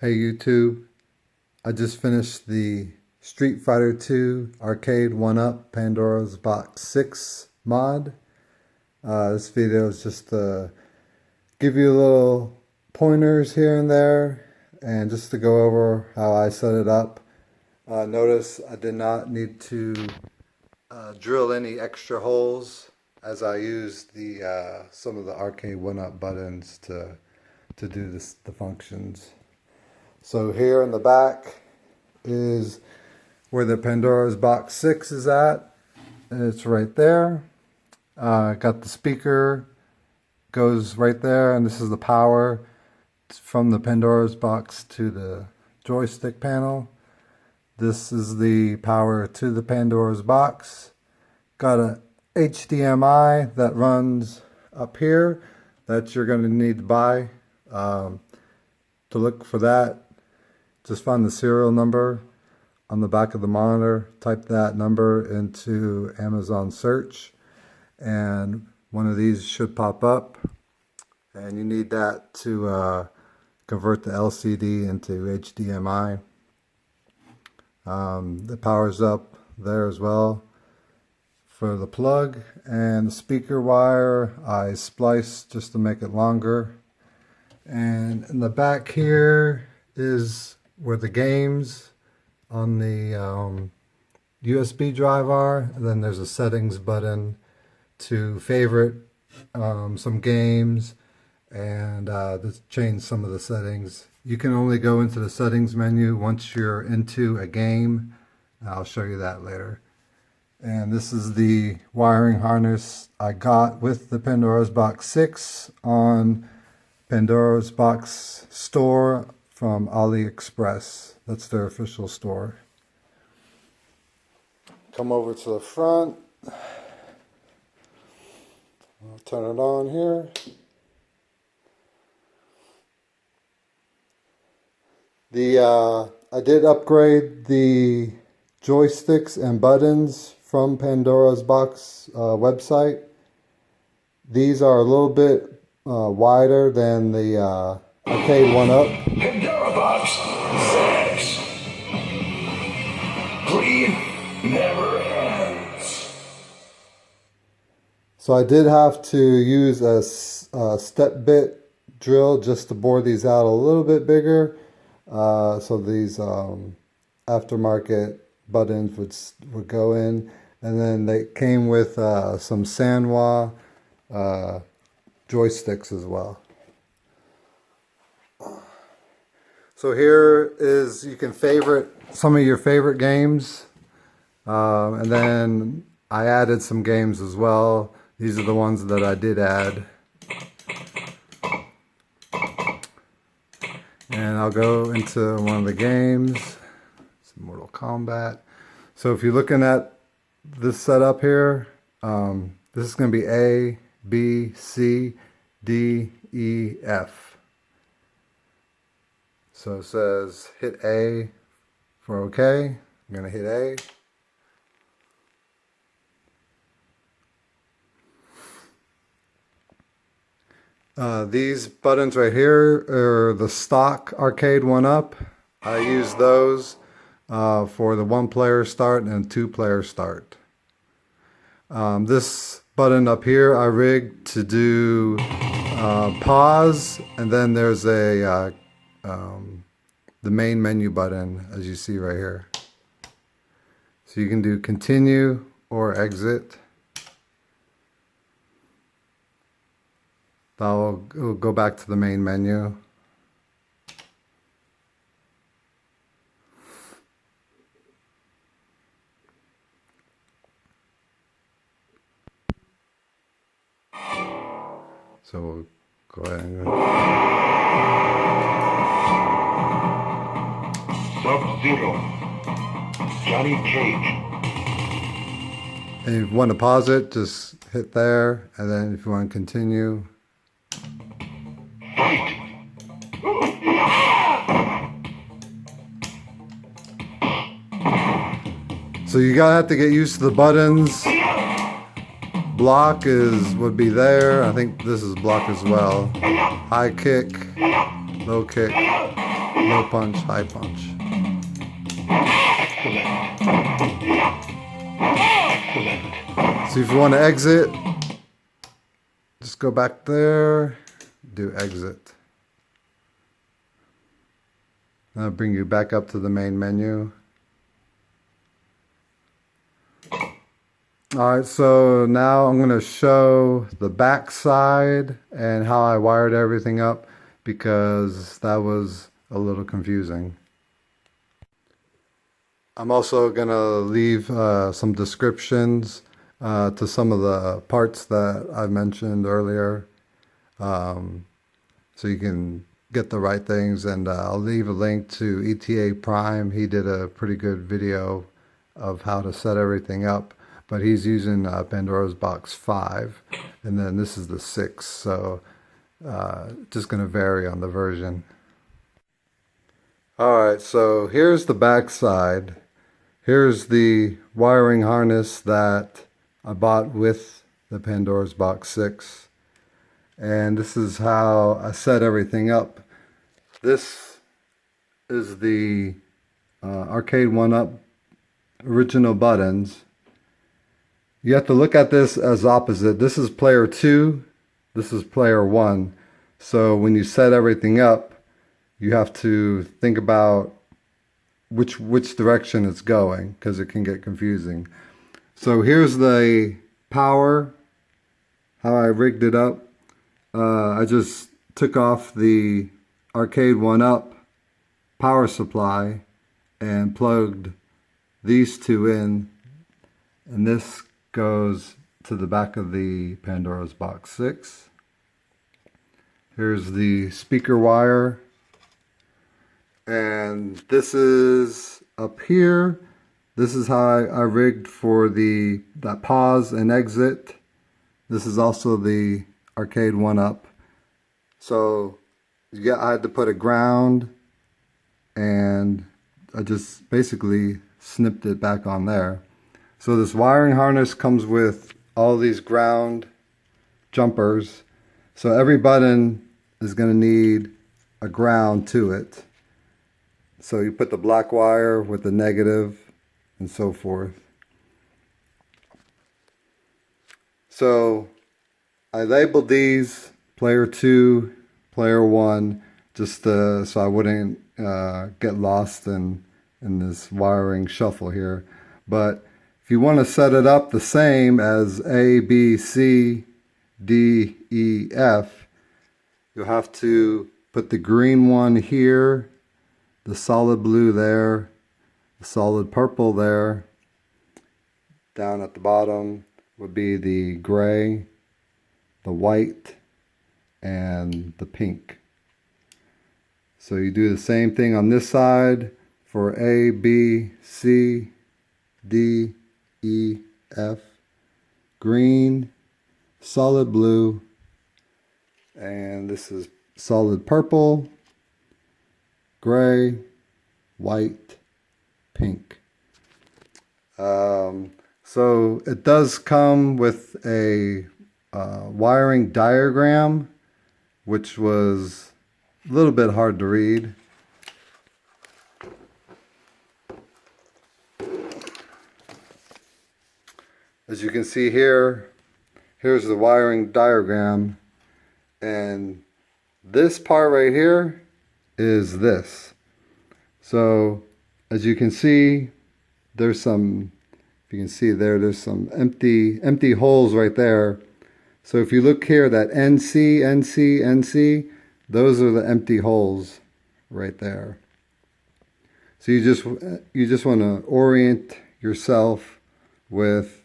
Hey YouTube, I just finished the Street Fighter 2 Arcade 1-Up Pandora's Box 6 mod. This video is just to give you little pointers here and there and just to go over how I set it up. Notice I did not need to drill any extra holes as I used the some of the Arcade 1-Up buttons to do the functions. So here in the back is where the Pandora's Box 6 is at. It's right there. Got the speaker, goes right there, and this is the power from the Pandora's Box to the joystick panel. This is the power to the Pandora's Box. Got a HDMI that runs up here that you're going to need to buy. To look for that, just find the serial number on the back of the monitor, type that number into Amazon search, and one of these should pop up, and you need that to convert the LCD into HDMI. The power's up there as well for the plug, and the speaker wire I spliced just to make it longer. And in the back here is where the games on the USB drive are. And then there's a settings button to favorite some games and to change some of the settings. You can only go into the settings menu once you're into a game. I'll show you that later. And this is the wiring harness I got with the Pandora's Box 6 on Pandora's Box store from AliExpress. That's their official store. Come over to the front. I'll turn it on here. I did upgrade the joysticks and buttons from Pandora's Box website. These are a little bit wider than the Arcade 1-Up. Pandora Box 6. Greed never ends. So I did have to use a step bit drill just to bore these out a little bit bigger. So these aftermarket buttons would go in, and then they came with some Sanwa joysticks as well. So here is, you can favorite some of your favorite games, and then I added some games as well. These are the ones that I did add. And I'll go into one of the games. It's Mortal Kombat. So if you're looking at this setup here, this is going to be A, B, C, D, E, F. So it says hit A for OK. I'm going to hit A. These buttons right here are the stock Arcade 1-Up. I use those for the 1-player start and 2-player start. This button up here I rigged to do pause, and then there's a the main menu button, as you see right here. So you can do continue or exit. I'll go back to the main menu. So we'll go ahead and go. Sub-Zero. Johnny Cage. And if you want to pause it, just hit there, and then if you want to continue, Fight. so you gotta have to get used to the buttons. Block would be there. I think this is block as well. High kick, low kick. low punch, high punch. So if you want to exit, just go back there, do exit. That'll bring you back up to the main menu. Alright, so now I'm going to show the back side and how I wired everything up, because that was a little confusing. I'm also going to leave some descriptions to some of the parts that I mentioned earlier, so you can get the right things, and I'll leave a link to ETA Prime. He did a pretty good video of how to set everything up, but he's using Pandora's Box 5, and then this is the 6, so just going to vary on the version. Alright, so here's the back side. Here's the wiring harness that I bought with the Pandora's Box 6, and this is how I set everything up. This is the Arcade 1-Up original buttons. You have to look at this as opposite. This is player 2, this is player 1. So when you set everything up, you have to think about which direction it's going, because it can get confusing. So here's the power, how I rigged it up. I just took off the Arcade 1-Up power supply and plugged these two in, and this goes to the back of the Pandora's Box 6. Here's the speaker wire, and this is up here. This is how I rigged for that pause and exit. This is also the Arcade 1-Up. So I had to put a ground, and I just basically snipped it back on there. So this wiring harness comes with all these ground jumpers. So every button is going to need a ground to it. So you put the black wire with the negative and so forth. So I labeled these player 2, player 1, just so I wouldn't get lost in this wiring shuffle here. But if you want to set it up the same as A, B, C, D, E, F, you'll have to put the green one here, the solid blue there, the solid purple there. Down at the bottom would be the gray, the white, and the pink. So you do the same thing on this side for A, B, C, D, E, F, green, solid blue, and this is solid purple, gray, white, pink. So it does come with a wiring diagram, which was a little bit hard to read. As you can see here, here's the wiring diagram, and this part right here is this. So as you can see, there's some, if you can see there's some empty holes right there. So if you look here, that NC, NC, NC, those are the empty holes right there. So you just want to orient yourself with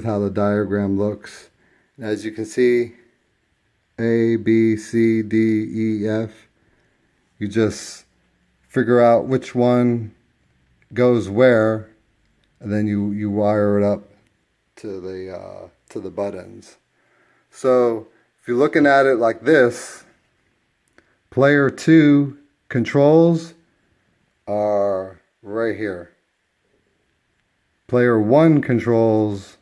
how the diagram looks. And as you can see, A, B, C, D, E, F, you just figure out which one goes where, and then you wire it up to the buttons. So if you're looking at it like this, player 2 controls are right here. Player 1 controls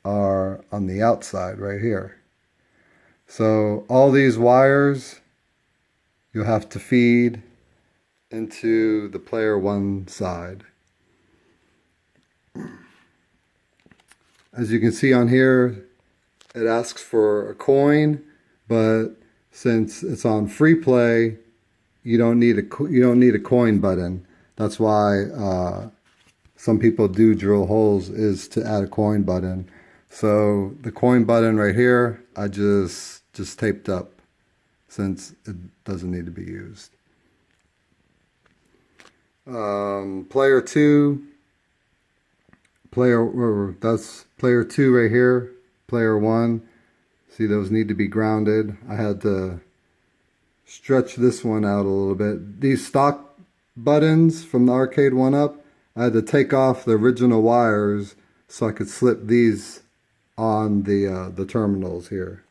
are on the outside right here. So all these wires you'll have to feed into the player 1 side. As you can see on here, it asks for a coin, but since it's on free play, you don't need a coin button. That's why some people do drill holes, is to add a coin button. So the coin button right here, I just taped up since it doesn't need to be used. Player 2, that's player 2 right here. Player 1, see, those need to be grounded. I had to stretch this one out a little bit. These stock buttons from the arcade 1-up, I had to take off the original wires so I could slip these on the terminals here.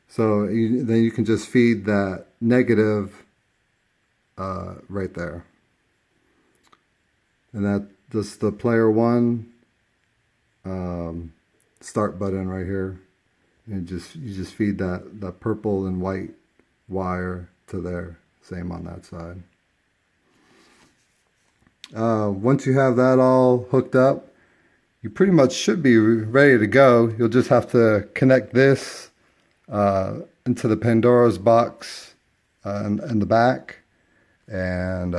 So then you can just feed that negative right there. And that just the player 1 start button right here. And you just feed that purple and white wire to there. Same on that side. Once you have that all hooked up, you pretty much should be ready to go. You'll just have to connect this into the Pandora's box in the back, and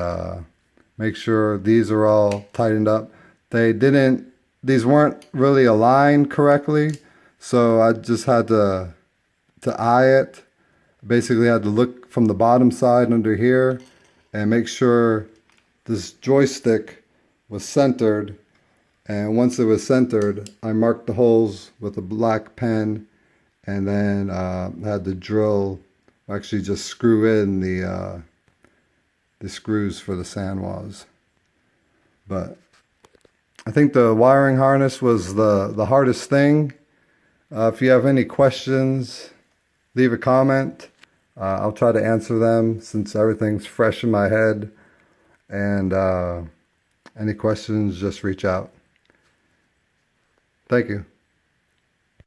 make sure these are all tightened up. These weren't really aligned correctly, so I just had to eye it. Basically, I had to look from the bottom side under here and make sure this joystick was centered. And once it was centered, I marked the holes with a black pen, and then had to drill, actually just screw in the screws for the sandwas. But I think the wiring harness was the hardest thing. If you have any questions, leave a comment. I'll try to answer them since everything's fresh in my head. And any questions, just reach out. Thank you.